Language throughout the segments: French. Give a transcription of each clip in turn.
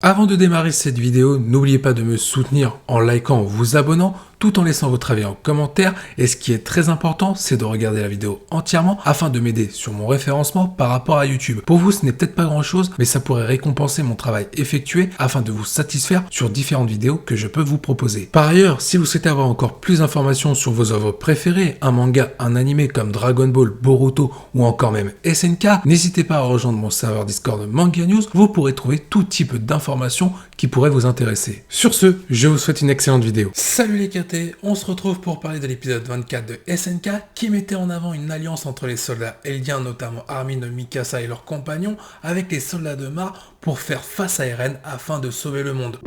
Avant de démarrer cette vidéo, n'oubliez pas de me soutenir en likant ou vous abonnant, tout en laissant votre avis en commentaire. Et ce qui est très important, c'est de regarder la vidéo entièrement afin de m'aider sur mon référencement par rapport à YouTube. Pour vous, ce n'est peut-être pas grand chose, mais ça pourrait récompenser mon travail effectué afin de vous satisfaire sur différentes vidéos que je peux vous proposer. Par ailleurs, si vous souhaitez avoir encore plus d'informations sur vos œuvres préférées, un manga, un animé comme Dragon Ball, Boruto ou encore même SNK, n'hésitez pas à rejoindre mon serveur Discord Manga News. Vous pourrez trouver tout type d'informations qui pourraient vous intéresser. Sur ce, je vous souhaite une excellente vidéo. Salut les KT, on se retrouve pour parler de l'épisode 24 de SNK qui mettait en avant une alliance entre les soldats eldiens, notamment Armin, Mikasa et leurs compagnons, avec les soldats de Mar pour faire face à Eren afin de sauver le monde.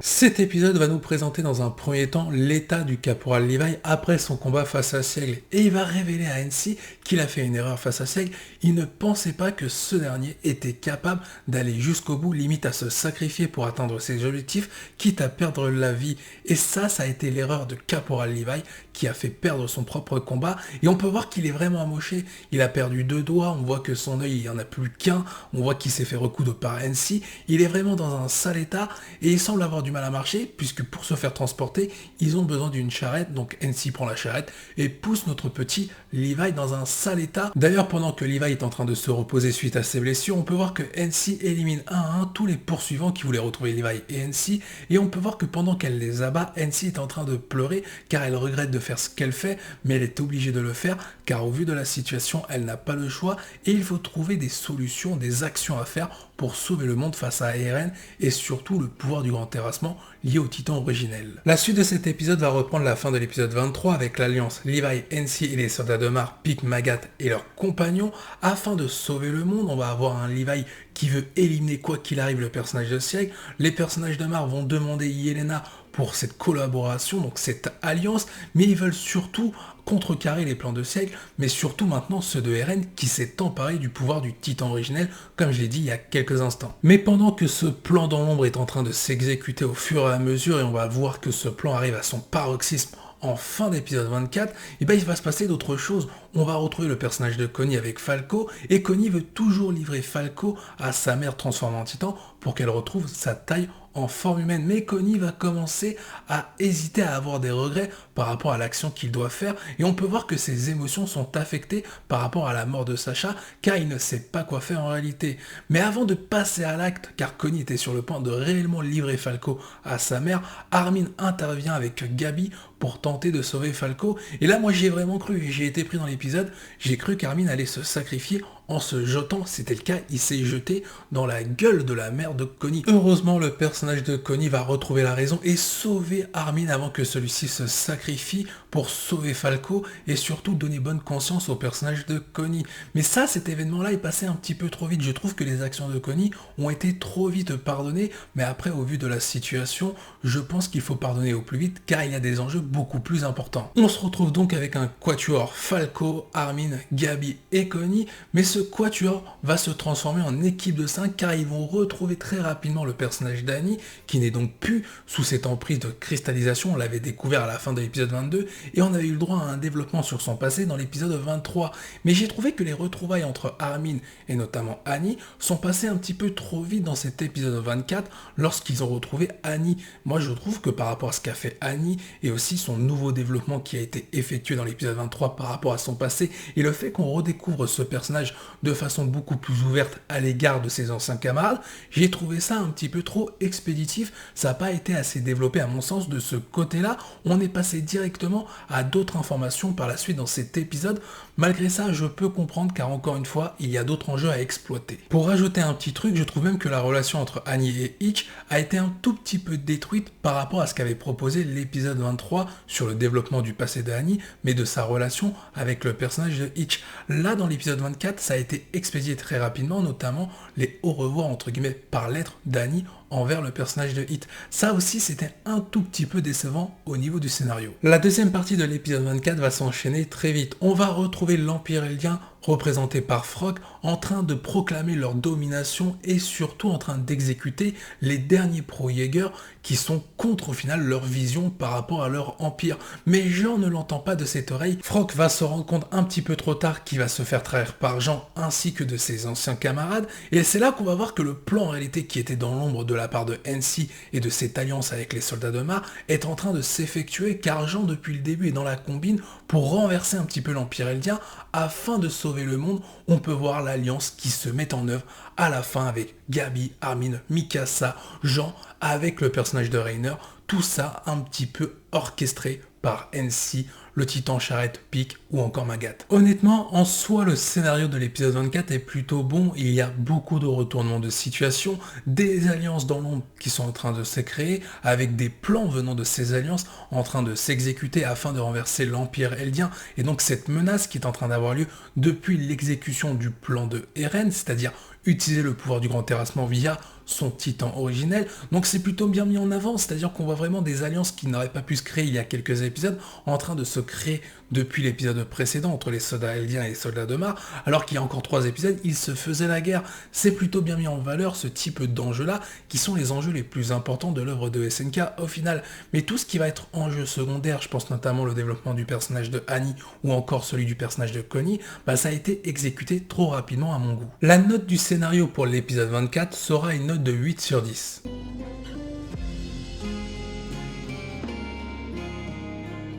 Cet épisode va nous présenter dans un premier temps l'état du caporal Levi après son combat face à Seigle, et il va révéler à Hensi qu'il a fait une erreur face à Seigle. Il ne pensait pas que ce dernier était capable d'aller jusqu'au bout, limite à se sacrifier pour atteindre ses objectifs, quitte à perdre la vie. Et ça a été l'erreur de caporal Levi qui a fait perdre son propre combat, et on peut voir qu'il est vraiment amoché. Il a perdu 2 doigts, on voit que son œil il n'y en a plus qu'un, on voit qu'il s'est fait recoudre par Hensi. Il est vraiment dans un sale état et il semble avoir du mal à marcher, puisque pour se faire transporter, ils ont besoin d'une charrette. Donc Hensi prend la charrette et pousse notre petit Levi dans un sale état. D'ailleurs, pendant que Levi est en train de se reposer suite à ses blessures, on peut voir que Hensi élimine un à un tous les poursuivants qui voulaient retrouver Levi et Hensi, et on peut voir que pendant qu'elle les abat, Hensi est en train de pleurer car elle regrette de faire ce qu'elle fait, mais elle est obligée de le faire car au vu de la situation, elle n'a pas le choix et il faut trouver des solutions, des actions à faire pour sauver le monde face à Eren et surtout le pouvoir du grand terrassement lié au titan originel. La suite de cet épisode va reprendre la fin de l'épisode 23 avec l'alliance Levi, Hensi et les soldats de Mar, Pik, Magat et leurs compagnons afin de sauver le monde. On va avoir un Levi qui veut éliminer quoi qu'il arrive le personnage de Seigle. Les personnages de Mar vont demander Yelena pour cette collaboration, donc cette alliance, mais ils veulent surtout contrecarrer les plans de Seigle, mais surtout maintenant ceux de Eren qui s'est emparé du pouvoir du titan originel, comme je l'ai dit il y a quelques instants. Mais pendant que ce plan dans l'ombre est en train de s'exécuter au fur et à mesure, et on va voir que ce plan arrive à son paroxysme en fin d'épisode 24, et ben il va se passer d'autres choses. On va retrouver le personnage de Connie avec Falco, et Connie veut toujours livrer Falco à sa mère transformée en titan pour qu'elle retrouve sa taille en forme humaine. Mais Connie va commencer à hésiter, à avoir des regrets par rapport à l'action qu'il doit faire, et on peut voir que ses émotions sont affectées par rapport à la mort de Sacha, car il ne sait pas quoi faire en réalité. Mais avant de passer à l'acte, car Connie était sur le point de réellement livrer Falco à sa mère, Armin intervient avec Gabi pour tenter de sauver Falco, et là moi j'y ai vraiment cru, j'ai été pris dans l'épisode, j'ai cru qu'Armin allait se sacrifier en se jetant, c'était le cas, il s'est jeté dans la gueule de la mère de Connie. Heureusement, le personnage de Connie va retrouver la raison et sauver Armin avant que celui-ci se sacrifie pour sauver Falco et surtout donner bonne conscience au personnage de Connie. Mais ça, cet événement-là est passé un petit peu trop vite. Je trouve que les actions de Connie ont été trop vite pardonnées, mais après, au vu de la situation, je pense qu'il faut pardonner au plus vite car il y a des enjeux beaucoup plus importants. On se retrouve donc avec un quatuor Falco, Armin, Gabi et Connie, mais ce quatuor va se transformer en équipe de 5 car ils vont retrouver très rapidement le personnage d'Annie qui n'est donc plus sous cette emprise de cristallisation. On l'avait découvert à la fin de l'épisode 22 et on avait eu le droit à un développement sur son passé dans l'épisode 23. Mais j'ai trouvé que les retrouvailles entre Armin et notamment Annie sont passées un petit peu trop vite dans cet épisode 24 lorsqu'ils ont retrouvé Annie. Moi je trouve que par rapport à ce qu'a fait Annie et aussi son nouveau développement qui a été effectué dans l'épisode 23 par rapport à son passé et le fait qu'on redécouvre ce personnage de façon beaucoup plus ouverte à l'égard de ses anciens camarades, j'ai trouvé ça un petit peu trop expéditif, ça n'a pas été assez développé à mon sens de ce côté-là, on est passé directement à d'autres informations par la suite dans cet épisode. Malgré ça, je peux comprendre car encore une fois, il y a d'autres enjeux à exploiter. Pour rajouter un petit truc, je trouve même que la relation entre Annie et Hitch a été un tout petit peu détruite par rapport à ce qu'avait proposé l'épisode 23 sur le développement du passé de Annie, mais de sa relation avec le personnage de Hitch. Là, dans l'épisode 24, ça a été expédié très rapidement, notamment les au revoir entre guillemets par lettre d'Annie envers le personnage de Hit. Ça aussi, c'était un tout petit peu décevant au niveau du scénario. La deuxième partie de l'épisode 24 va s'enchaîner très vite. On va retrouver l'Empire Eldien, représenté par Frog, en train de proclamer leur domination et surtout en train d'exécuter les derniers pro-Jaeger qui sont contre au final leur vision par rapport à leur empire. Mais Jean ne l'entend pas de cette oreille. Frog va se rendre compte un petit peu trop tard qu'il va se faire trahir par Jean ainsi que de ses anciens camarades. Et c'est là qu'on va voir que le plan en réalité qui était dans l'ombre de la part de NC et de cette alliance avec les soldats de Mar est en train de s'effectuer car Jean depuis le début est dans la combine pour renverser un petit peu l'Empire Eldien afin de sauver le monde. On peut voir l'alliance qui se met en œuvre à la fin avec Gabi, Armin, Mikasa, Jean, avec le personnage de Reiner, tout ça un petit peu orchestré par NC, le titan charrette, Pic ou encore Magat. Honnêtement, en soi, le scénario de l'épisode 24 est plutôt bon, il y a beaucoup de retournements de situation, des alliances dans l'ombre qui sont en train de se créer, avec des plans venant de ces alliances en train de s'exécuter afin de renverser l'Empire Eldien, et donc cette menace qui est en train d'avoir lieu depuis l'exécution du plan de Eren, c'est-à-dire utiliser le pouvoir du grand terrassement via son titan originel. Donc c'est plutôt bien mis en avant, c'est-à-dire qu'on voit vraiment des alliances qui n'auraient pas pu se créer il y a quelques épisodes en train de se créer depuis l'épisode précédent entre les soldats eldiens et les soldats de Mar, alors qu'il y a encore 3 épisodes, ils se faisaient la guerre. C'est plutôt bien mis en valeur ce type d'enjeux-là, qui sont les enjeux les plus importants de l'œuvre de SNK au final. Mais tout ce qui va être enjeu secondaire, je pense notamment le développement du personnage de Annie ou encore celui du personnage de Connie, ça a été exécuté trop rapidement à mon goût. La note du scénario pour l'épisode 24 sera une note de 8 sur 10.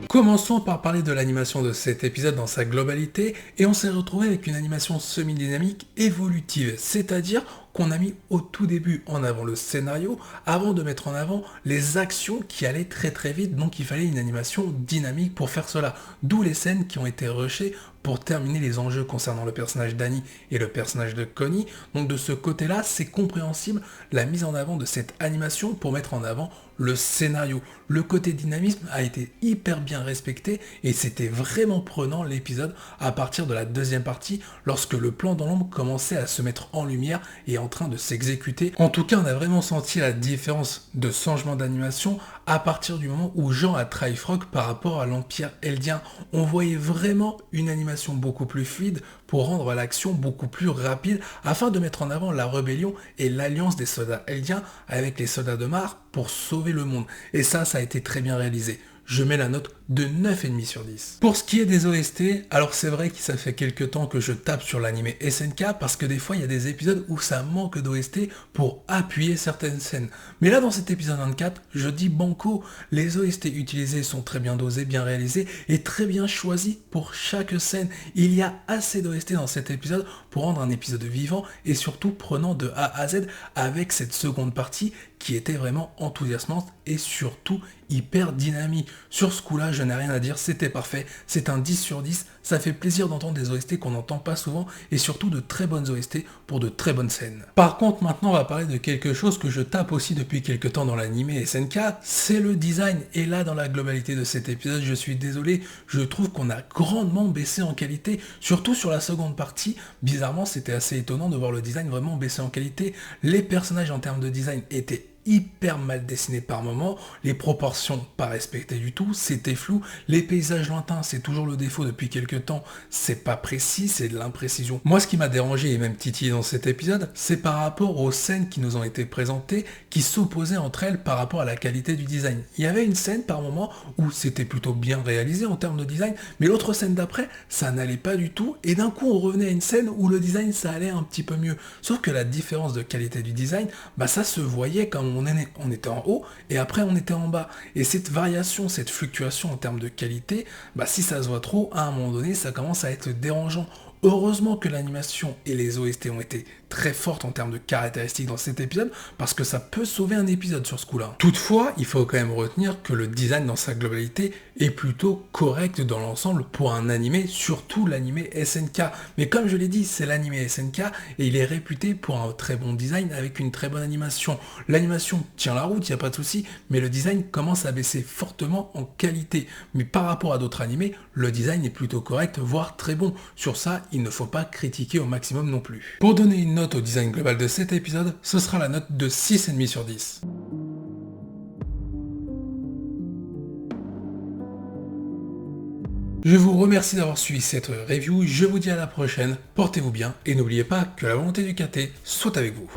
Commençons par parler de l'animation de cet épisode dans sa globalité, et on s'est retrouvé avec une animation semi-dynamique évolutive, c'est-à-dire qu'on a mis au tout début en avant le scénario avant de mettre en avant les actions qui allaient très très vite, donc il fallait une animation dynamique pour faire cela, d'où les scènes qui ont été rushées pour terminer les enjeux concernant le personnage d'Annie et le personnage de Connie. Donc de ce côté-là, c'est compréhensible la mise en avant de cette animation pour mettre en avant le scénario. Le côté dynamisme a été hyper bien respecté et c'était vraiment prenant l'épisode à partir de la deuxième partie lorsque le plan dans l'ombre commençait à se mettre en lumière et en train de s'exécuter. En tout cas, on a vraiment senti la différence de changement d'animation à partir du moment où Jean a trahi Frog par rapport à l'Empire Eldien. On voyait vraiment une animation beaucoup plus fluide pour rendre l'action beaucoup plus rapide afin de mettre en avant la rébellion et l'alliance des soldats eldiens avec les soldats de Mar pour sauver le monde. Et ça a été très bien réalisé. Je mets la note de 9,5 sur 10. Pour ce qui est des OST, alors c'est vrai que ça fait quelques temps que je tape sur l'anime SNK parce que des fois il y a des épisodes où ça manque d'OST pour appuyer certaines scènes. Mais là dans cet épisode 24, je dis banco, les OST utilisés sont très bien dosés, bien réalisés et très bien choisis pour chaque scène. Il y a assez d'OST dans cet épisode pour rendre un épisode vivant et surtout prenant de A à Z avec cette seconde partie qui était vraiment enthousiasmante et surtout hyper dynamique. Sur ce coup-là, je n'ai rien à dire, c'était parfait, c'est un 10 sur 10, ça fait plaisir d'entendre des OST qu'on n'entend pas souvent et surtout de très bonnes OST pour de très bonnes scènes. Par contre, maintenant on va parler de quelque chose que je tape aussi depuis quelques temps dans l'anime SNK, c'est le design. Et là, dans la globalité de cet épisode, je suis désolé, je trouve qu'on a grandement baissé en qualité, surtout sur la seconde partie. Bizarrement, c'était assez étonnant de voir le design vraiment baisser en qualité. Les personnages en termes de design étaient hyper mal dessiné par moment, les proportions pas respectées du tout, c'était flou, les paysages lointains, c'est toujours le défaut depuis quelques temps, c'est pas précis, c'est de l'imprécision. Moi, ce qui m'a dérangé et même titillé dans cet épisode, c'est par rapport aux scènes qui nous ont été présentées, qui s'opposaient entre elles par rapport à la qualité du design. Il y avait une scène par moment où c'était plutôt bien réalisé en termes de design, mais l'autre scène d'après, ça n'allait pas du tout, et d'un coup on revenait à une scène où le design ça allait un petit peu mieux. Sauf que la différence de qualité du design, ça se voyait quand on était en haut et après on était en bas. Et cette variation, cette fluctuation en termes de qualité, si ça se voit trop, à un moment donné, ça commence à être dérangeant. Heureusement que l'animation et les OST ont été très fortes en termes de caractéristiques dans cet épisode, parce que ça peut sauver un épisode sur ce coup-là. Toutefois, il faut quand même retenir que le design dans sa globalité est plutôt correct dans l'ensemble pour un animé, surtout l'animé SNK. Mais comme je l'ai dit, c'est l'animé SNK et il est réputé pour un très bon design avec une très bonne animation. L'animation tient la route, il n'y a pas de souci, mais le design commence à baisser fortement en qualité. Mais par rapport à d'autres animés, le design est plutôt correct, voire très bon. Sur ça, il ne faut pas critiquer au maximum non plus. Pour donner une note au design global de cet épisode, ce sera la note de 6,5 sur 10. Je vous remercie d'avoir suivi cette review, je vous dis à la prochaine, portez-vous bien et n'oubliez pas que la volonté du KT soit avec vous.